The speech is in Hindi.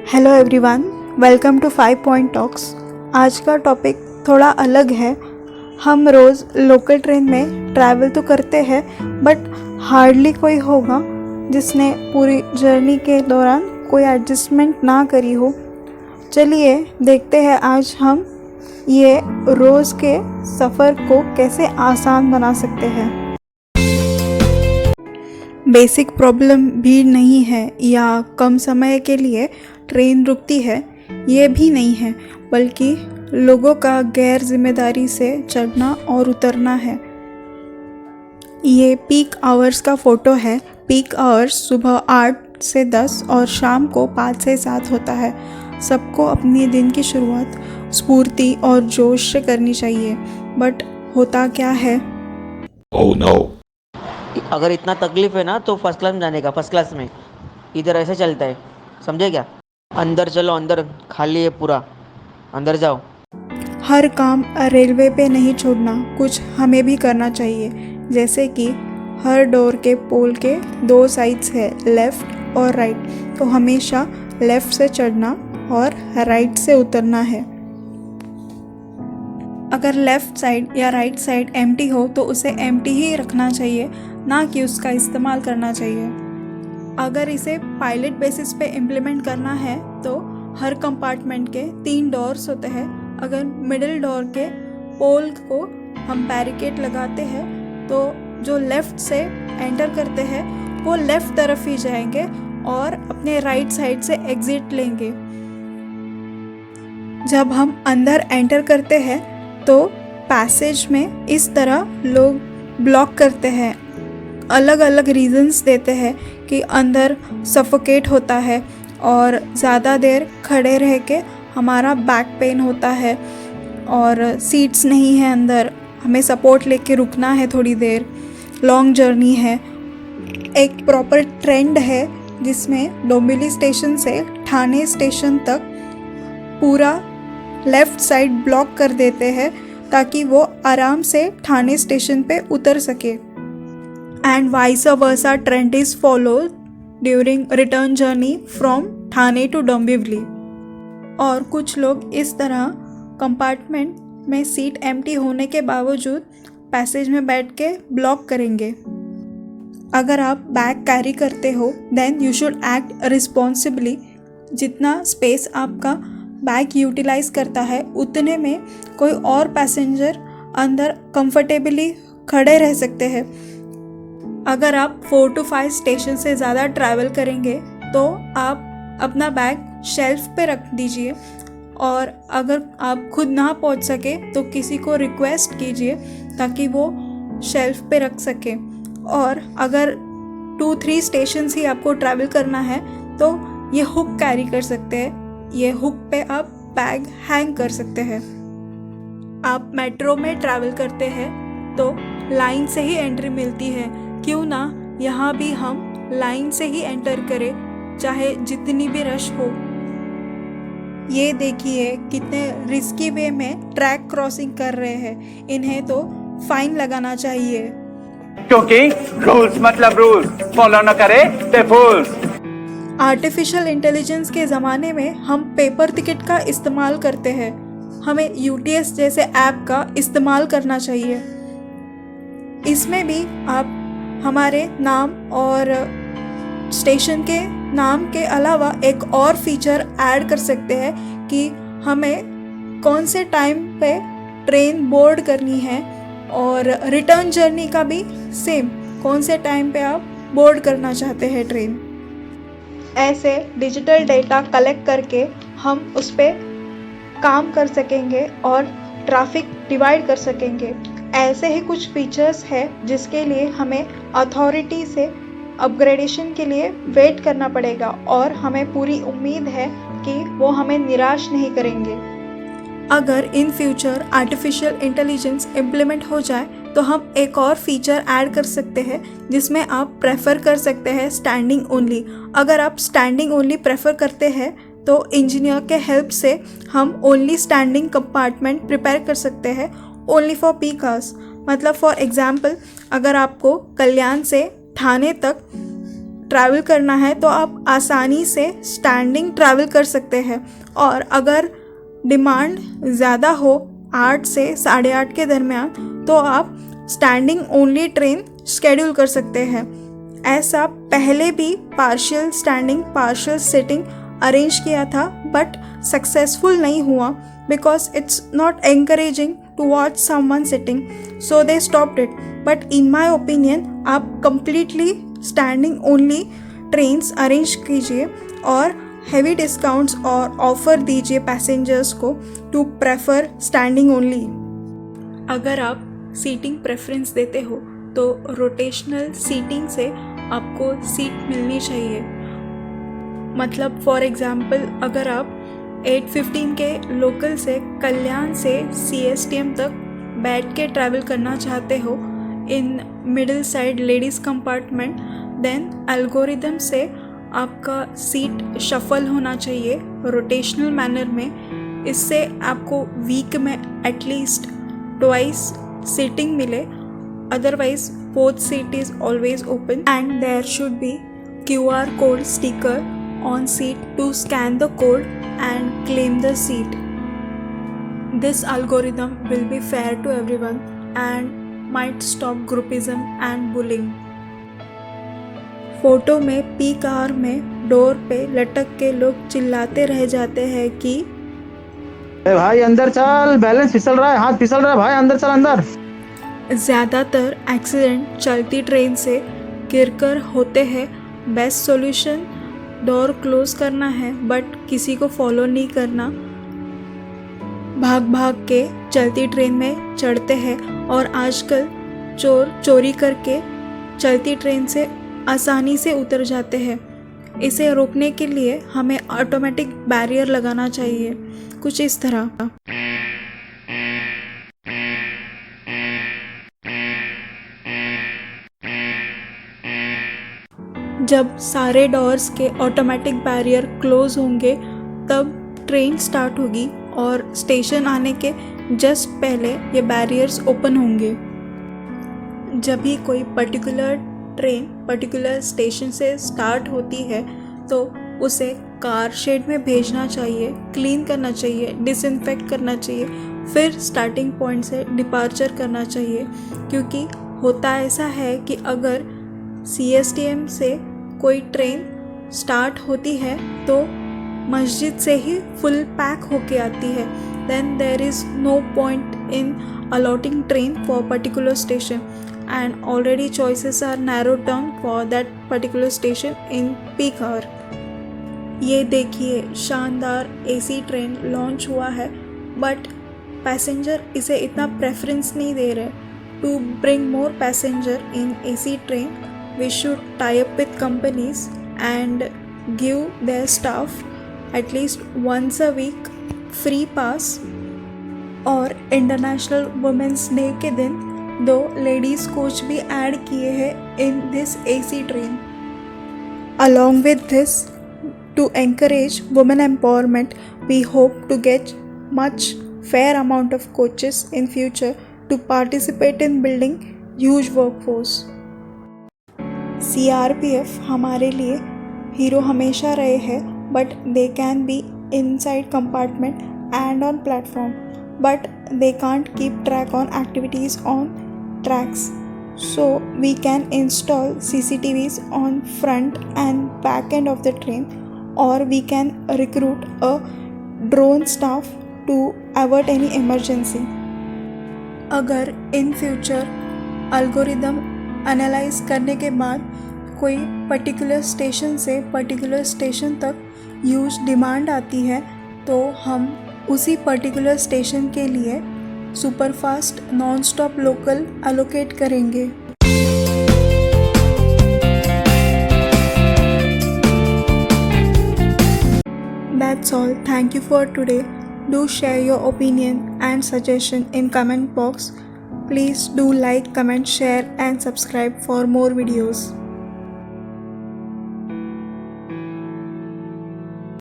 Hello everyone, welcome to 5 point talks. आज का टॉपिक थोड़ा अलग है। हम रोज़ लोकल ट्रेन में ट्रैवल तो करते हैं, बट हार्डली कोई होगा जिसने पूरी जर्नी के दौरान कोई एडजस्टमेंट ना करी हो। चलिए देखते हैं आज हम ये रोज़ के सफ़र को कैसे आसान बना सकते हैं। बेसिक प्रॉब्लम भीड़ नहीं है या कम समय के लिए ट्रेन रुकती है, ये भी नहीं है, बल्कि लोगों का गैर जिम्मेदारी से चढ़ना और उतरना है। ये पीक आवर्स का फ़ोटो है। पीक आवर्स सुबह 8 से 10 और शाम को 5 से 7 होता है। सबको अपने दिन की शुरुआत स्फूर्ति और जोश से करनी चाहिए, बट होता क्या है? Oh no. अगर इतना तकलीफ है ना तो फर्स्ट क्लास में जाने का। फर्स्ट क्लास में इधर ऐसे चलता है, समझे क्या? अंदर चलो, अंदर खाली है पूरा, अंदर जाओ। हर काम रेलवे पे नहीं छोड़ना, कुछ हमें भी करना चाहिए। जैसे कि हर डोर के पोल के 2 साइड्स है, लेफ़्ट और राइट, तो हमेशा लेफ़्ट से चढ़ना और राइट से उतरना है। अगर लेफ़्ट साइड या राइट साइड एम्प्टी हो तो उसे एम्प्टी ही रखना चाहिए, ना कि उसका इस्तेमाल करना चाहिए। अगर इसे पायलट बेसिस पे इम्प्लीमेंट करना है तो हर कंपार्टमेंट के 3 डोर्स होते हैं। अगर मिडिल डोर के पोल को हम बैरिकेड लगाते हैं तो जो लेफ़्ट से एंटर करते हैं वो लेफ़्ट तरफ ही जाएंगे और अपने राइट साइड से एग्ज़िट लेंगे। जब हम अंदर एंटर करते हैं तो पैसेज में इस तरह लोग ब्लॉक करते हैं, अलग अलग रीजंस देते हैं कि अंदर सफोकेट होता है और ज़्यादा देर खड़े रह के हमारा बैक पेन होता है और सीट्स नहीं है अंदर, हमें सपोर्ट लेके रुकना है थोड़ी देर, लॉन्ग जर्नी है। एक प्रॉपर ट्रेंड है जिसमें डोंबिवली स्टेशन से ठाणे स्टेशन तक पूरा लेफ़्ट साइड ब्लॉक कर देते हैं ताकि वो आराम से ठाणे स्टेशन पे उतर सके। And vice versa trend is followed during return journey from Thane to Dombivli. और कुछ लोग इस तरह कंपार्टमेंट में सीट एम्प्टी होने के बावजूद पैसेज में बैठ के ब्लॉक करेंगे। अगर आप बैग कैरी करते हो then you should act responsibly. जितना स्पेस आपका बैग यूटिलाइज करता है उतने में कोई और पैसेंजर अंदर कंफर्टेबली खड़े रह सकते हैं। अगर आप 4 to 5 स्टेशन से ज़्यादा ट्रैवल करेंगे तो आप अपना बैग शेल्फ पे रख दीजिए, और अगर आप खुद ना पहुंच सके तो किसी को रिक्वेस्ट कीजिए ताकि वो शेल्फ पे रख सके। और अगर 2-3 स्टेशन ही आपको ट्रैवल करना है तो ये हुक कैरी कर सकते हैं। ये हुक पे आप बैग हैंग कर सकते हैं। आप मेट्रो में ट्रैवल करते हैं तो लाइन से ही एंट्री मिलती है, क्यों ना यहाँ भी हम लाइन से ही एंटर करें, चाहे जितनी भी रश हो। ये देखिए कितने रिस्की वे में ट्रैक क्रॉसिंग कर रहे हैं, इन्हें तो फाइन लगाना चाहिए। क्योंकि रूल्स मतलब रूल्स, फॉलो न करे तो फूल्स। आर्टिफिशियल इंटेलिजेंस के ज़माने में हम पेपर टिकट का इस्तेमाल करते हैं, हमें यूटीएस जैसे ऐप का इस्तेमाल करना चाहिए। इसमें भी आप हमारे नाम और स्टेशन के नाम के अलावा एक और फीचर ऐड कर सकते हैं कि हमें कौन से टाइम पे ट्रेन बोर्ड करनी है, और रिटर्न जर्नी का भी सेम, कौन से टाइम पे आप बोर्ड करना चाहते हैं ट्रेन। ऐसे डिजिटल डेटा कलेक्ट करके हम उस पर काम कर सकेंगे और ट्रैफिक डिवाइड कर सकेंगे। ऐसे ही कुछ फीचर्स है जिसके लिए हमें अथॉरिटी से अपग्रेडेशन के लिए वेट करना पड़ेगा, और हमें पूरी उम्मीद है कि वो हमें निराश नहीं करेंगे। अगर in future artificial intelligence implement हो जाए तो हम एक और फीचर ऐड कर सकते हैं जिसमें आप प्रेफर कर सकते हैं स्टैंडिंग ओनली। अगर आप स्टैंडिंग ओनली प्रेफर करते हैं तो इंजीनियर के हेल्प से हम ओनली स्टैंडिंग कंपार्टमेंट प्रिपेयर कर सकते हैं ओनली फॉर पीक आवर्स। मतलब फॉर एग्जाम्पल, अगर आपको कल्याण से ठाणे तक ट्रैवल करना है तो आप आसानी से स्टैंडिंग ट्रैवल कर सकते हैं। और अगर डिमांड ज़्यादा हो 8 से 8:30 के दरमियान तो आप स्टैंडिंग ओनली ट्रेन शेड्यूल कर सकते हैं। ऐसा पहले भी partial standing partial sitting arrange किया था बट सक्सेसफुल नहीं हुआ because it's not encouraging to watch someone sitting, so they stopped it. But in my opinion आप completely standing only trains arrange कीजिए और हेवी डिस्काउंट्स और ऑफ़र दीजिए पैसेंजर्स को टू प्रेफर स्टैंडिंग ओनली। अगर आप सीटिंग प्रेफरेंस देते हो तो रोटेशनल सीटिंग से आपको सीट मिलनी चाहिए। मतलब फॉर एग्ज़ाम्पल अगर आप 8:15 के लोकल से कल्याण से CSTM तक बैठ के ट्रैवल करना चाहते हो in middle side ladies compartment, then algorithm से आपका सीट शफल होना चाहिए रोटेशनल मैनर में। इससे आपको वीक में एटलीस्ट ट्वाइस सीटिंग मिले, otherwise fourth seat is always open and there should be QR code sticker on seat to scan the code and claim the seat. This algorithm will be fair to everyone and might stop groupism and bullying. Photo में पीक आवर में डोर पे लटक के लोग चिल्लाते रह जाते हैं कि भाई अंदर चल, बैलेंस फिसल रहा है, हाथ फिसल रहा है, भाई अंदर चल अंदर। ज़्यादातर एक्सीडेंट चलती ट्रेन से गिरकर होते हैं। बेस्ट सॉल्यूशन डोर क्लोज करना है बट किसी को फॉलो नहीं करना। भाग भाग के चलती ट्रेन में चढ़ते हैं और आजकल चोर चोरी करके चलती ट्रेन से आसानी से उतर जाते हैं। इसे रोकने के लिए हमें ऑटोमेटिक बैरियर लगाना चाहिए, कुछ इस तरह। जब सारे डोर्स के ऑटोमेटिक बैरियर क्लोज होंगे तब ट्रेन स्टार्ट होगी और स्टेशन आने के जस्ट पहले ये बैरियर्स ओपन होंगे। जब भी कोई पर्टिकुलर ट्रेन पर्टिकुलर स्टेशन से स्टार्ट होती है तो उसे कार शेड में भेजना चाहिए, क्लीन करना चाहिए, डिसइंफेक्ट करना चाहिए, फिर स्टार्टिंग पॉइंट से डिपार्चर करना चाहिए। क्योंकि होता ऐसा है कि अगर CSTM से कोई ट्रेन स्टार्ट होती है तो मस्जिद से ही फुल पैक होके आती है, then there is no point in allotting train for particular station and already choices are narrowed down for that particular station in peak hour. ये देखिए शानदार AC ट्रेन लॉन्च हुआ है बट पैसेंजर इसे इतना प्रेफरेंस नहीं दे रहे। To bring more passenger in AC train, we should tie up with companies and give their staff at least once a week free pass। और इंटरनेशनल वुमेंस डे के दिन 2 लेडीज़ कोच भी ऐड किए हैं in this AC train. Along with this, to encourage women empowerment, we hope to get much fair amount of coaches in future to participate in building huge workforce। CRPF हमारे लिए हीरो हमेशा रहे हैं but they can be inside compartment and on platform but they can't keep track on activities on tracks. So we can install CCTVs on front end back end of the train और we can recruit a drone staff to avoid any emergency. अगर इन फ्यूचर एल्गोरिदम एनालाइज करने के बाद कोई पर्टिकुलर स्टेशन से पर्टिकुलर स्टेशन तक ह्यूज डिमांड आती है तो हम उसी पर्टिकुलर स्टेशन के लिए superfast non stop local allocate करेंगे। That's all. Thank you for today. Do share your opinion and suggestion in comment box. Please do like, comment, share and subscribe for more videos.